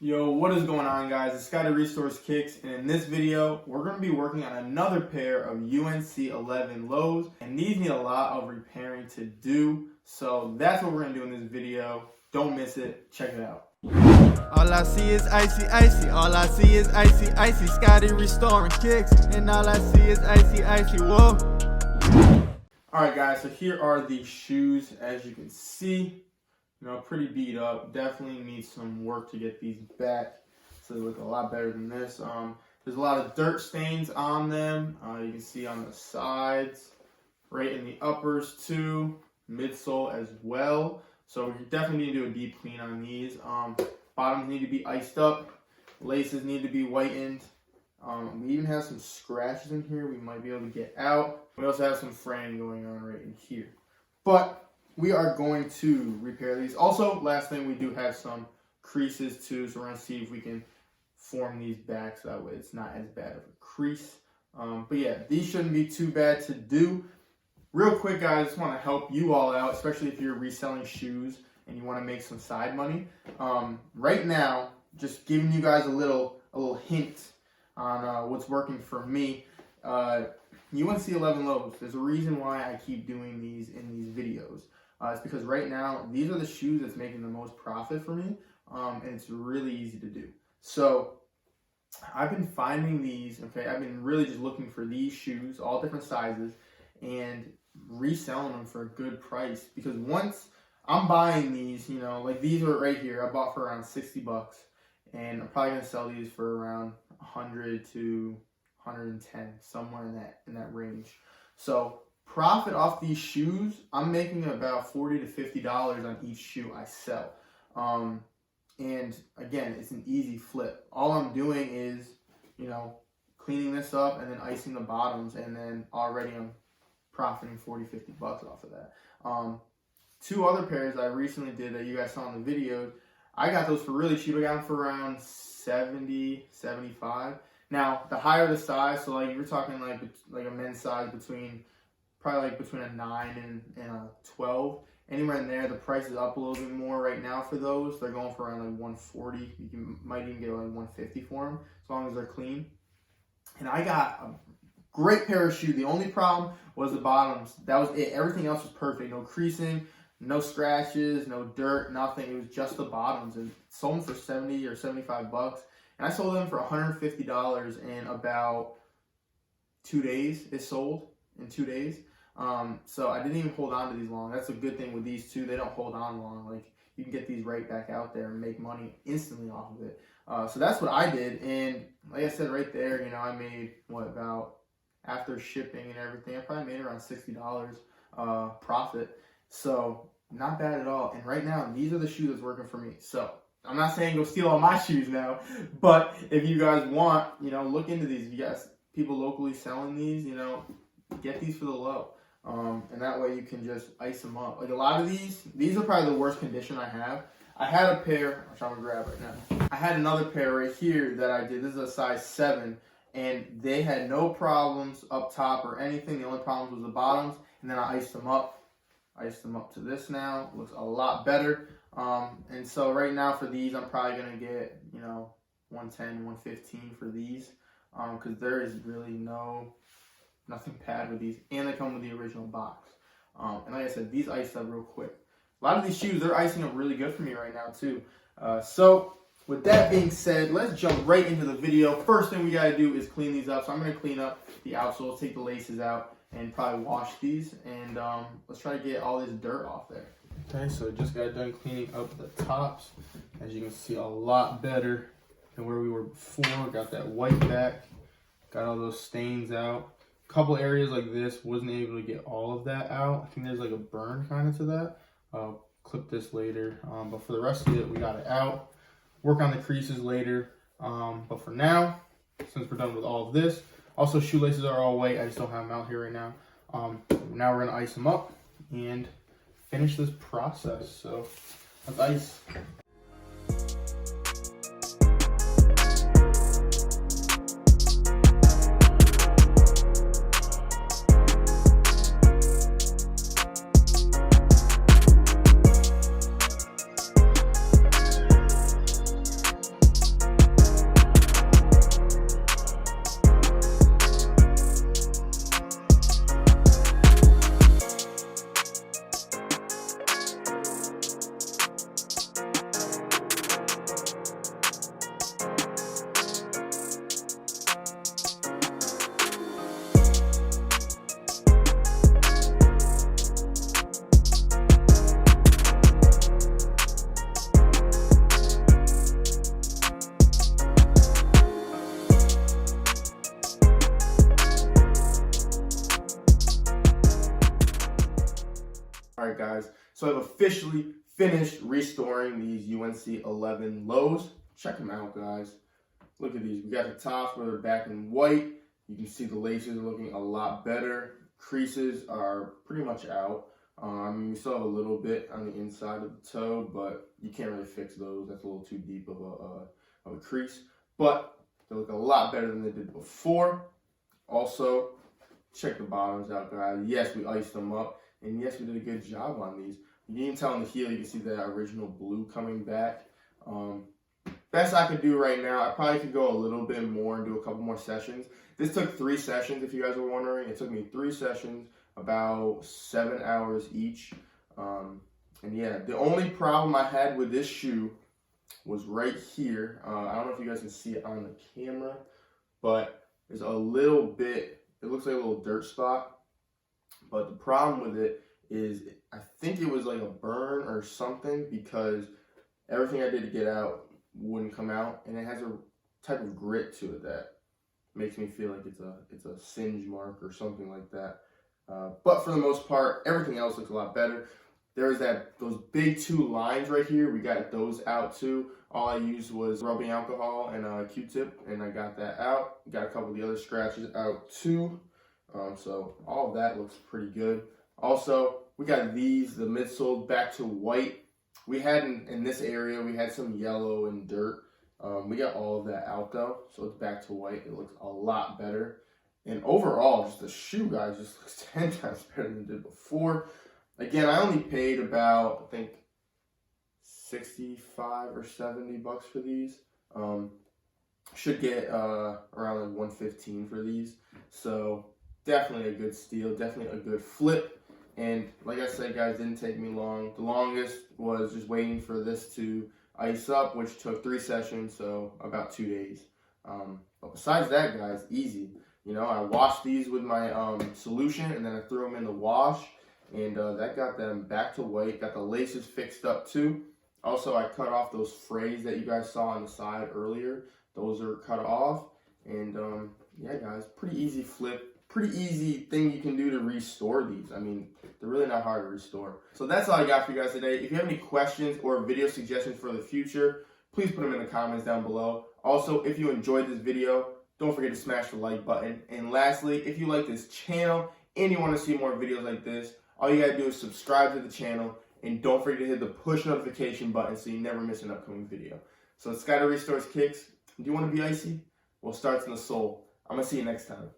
Yo, what is going on, guys? It's Scotty Restores Kicks, and in this video, we're going to be working on another pair of UNC 11 lows, and these need a lot of repairing to do, so that's what we're going to do in this video. Don't miss it. Check it out. All I see is icy, icy. All I see is icy, icy. Scotty restoring kicks, and all I see is icy, icy. Whoa. Alright, guys, so here are the shoes. As you can see, pretty beat up. Definitely need some work to get these back so they look a lot better than this. There's a lot of dirt stains on them. You can see on the sides, right in the uppers too, midsole as well. So we definitely need to do a deep clean on these. Bottoms need to be iced up. Laces need to be whitened. We even have some scratches in here we might be able to get out. We also have some fraying going on right in here. But we are going to repair these. Also, last thing, we do have some creases too, so we're going to see if we can form these back so that way it's not as bad of a crease. But yeah, these shouldn't be too bad to do. Real quick, guys, I just want to help you all out, especially if you're reselling shoes and you want to make some side money. Right now, just giving you guys a little hint on what's working for me. UNC 11 lows. There's a reason why I keep doing these in these videos. It's because right now, these are the shoes that's making the most profit for me, and it's really easy to do. So I've been finding these, okay, I've been really just looking for these shoes, all different sizes, and reselling them for a good price. Because once I'm buying these, like these are right here, I bought for around 60 bucks, and I'm probably gonna sell these for around 100 to 110, somewhere in that range. So profit off these shoes, I'm making about $40 to $50 on each shoe I sell. And again, it's an easy flip. All I'm doing is, cleaning this up and then icing the bottoms, and then already I'm profiting 40, 50 bucks off of that. Two other pairs I recently did that you guys saw in the video, I got those for really cheap. I got them for around 70, 75. Now, the higher the size, so like you're talking like a men's size probably between a 9 and a 12. Anywhere in there, the price is up a little bit more right now for those. They're going for around like 140. You might even get like 150 for them, as long as they're clean. And I got a great pair of shoes. The only problem was the bottoms. That was it. Everything else was perfect. No creasing, no scratches, no dirt, nothing. It was just the bottoms. And sold them for 70 or 75 bucks. And I sold them for $150 in about 2 days. It sold in 2 days. So I didn't even hold on to these long. That's a good thing with these two. They don't hold on long. Like, you can get these right back out there and make money instantly off of it. So that's what I did. And like I said right there, I made about after shipping and everything, I probably made around $60 profit. So not bad at all. And right now, these are the shoes that's working for me. So I'm not saying go steal all my shoes now, but if you guys want, look into these. If you guys, people locally selling these, get these for the low. And that way you can just ice them up. Like a lot of these are probably the worst condition I have. I had a pair, which I'm gonna grab right now. I had another pair right here that I did. This is a size 7, and they had no problems up top or anything. The only problem was the bottoms, and then I iced them up. Iced them up to this now. Looks a lot better. And so right now for these, I'm probably gonna get 110, 115 for these, because there is really nothing bad with these, and they come with the original box. And like I said, these iced up real quick. A lot of these shoes, they're icing up really good for me right now too. So with that being said, let's jump right into the video. First thing we gotta do is clean these up. So I'm gonna clean up the outsoles, take the laces out, and probably wash these. And let's try to get all this dirt off there. Okay, so just got done cleaning up the tops. As you can see, a lot better than where we were before. Got that white back, got all those stains out. Couple areas like this, wasn't able to get all of that out. I think there's like a burn kind of to that. I'll clip this later, but for the rest of it, we got it out. Work on the creases later, but for now, since we're done with all of this, also shoelaces are all white. I just don't have them out here right now. Now we're gonna ice them up and finish this process. So let's ice. guys, so I've officially finished restoring these UNC 11 lows. Check them out, guys. Look at these. We got the tops where they're back in white. You can see the laces are looking a lot better. Creases are pretty much out. I mean, we still have a little bit on the inside of the toe, but you can't really fix those. That's a little too deep of a crease. But they look a lot better than they did before. Also, check the bottoms out, guys. Yes, we iced them up, and yes, we did a good job on these. You can even tell on the heel, you can see that original blue coming back. Best I could do right now, I probably could go a little bit more and do a couple more sessions. This took 3 sessions, if you guys were wondering. It took me 3 sessions, about 7 hours each. And yeah, the only problem I had with this shoe was right here. I don't know if you guys can see it on the camera, but there's a little bit, it looks like a little dirt spot. But the problem with it is, I think it was like a burn or something, because everything I did to get out wouldn't come out, and it has a type of grit to it that makes me feel like it's a singe mark or something like that. But for the most part, everything else looks a lot better. There's those big 2 lines right here. We got those out too. All I used was rubbing alcohol and a Q-tip, and I got that out. Got a couple of the other scratches out too. So all of that looks pretty good. Also, we got the midsole back to white. We had in this area, we had some yellow and dirt. We got all of that out though, so it's back to white. It looks a lot better. And overall, just the shoe, guys, just looks 10 times better than it did before. Again, I only paid about, I think, 65 or 70 bucks for these. Should get around like $115 for these. So definitely a good steal, definitely a good flip. And like I said, guys, didn't take me long. The longest was just waiting for this to ice up, which took 3 sessions, so about 2 days. But besides that, guys, easy. You know, I washed these with my solution, and then I threw them in the wash, and that got them back to white. Got the laces fixed up too. Also, I cut off those frays that you guys saw on the side earlier. Those are cut off, and yeah, guys, pretty easy flip. Pretty easy thing you can do to restore these. I mean, they're really not hard to restore. So that's all I got for you guys today. If you have any questions or video suggestions for the future, please put them in the comments down below. Also, if you enjoyed this video, don't forget to smash the like button. And lastly, if you like this channel and you want to see more videos like this, all you gotta do is subscribe to the channel, and don't forget to hit the push notification button so you never miss an upcoming video. So it's Scotty Restores Kicks. Do you want to be icy? Well, it starts in the soul. I'm gonna see you next time.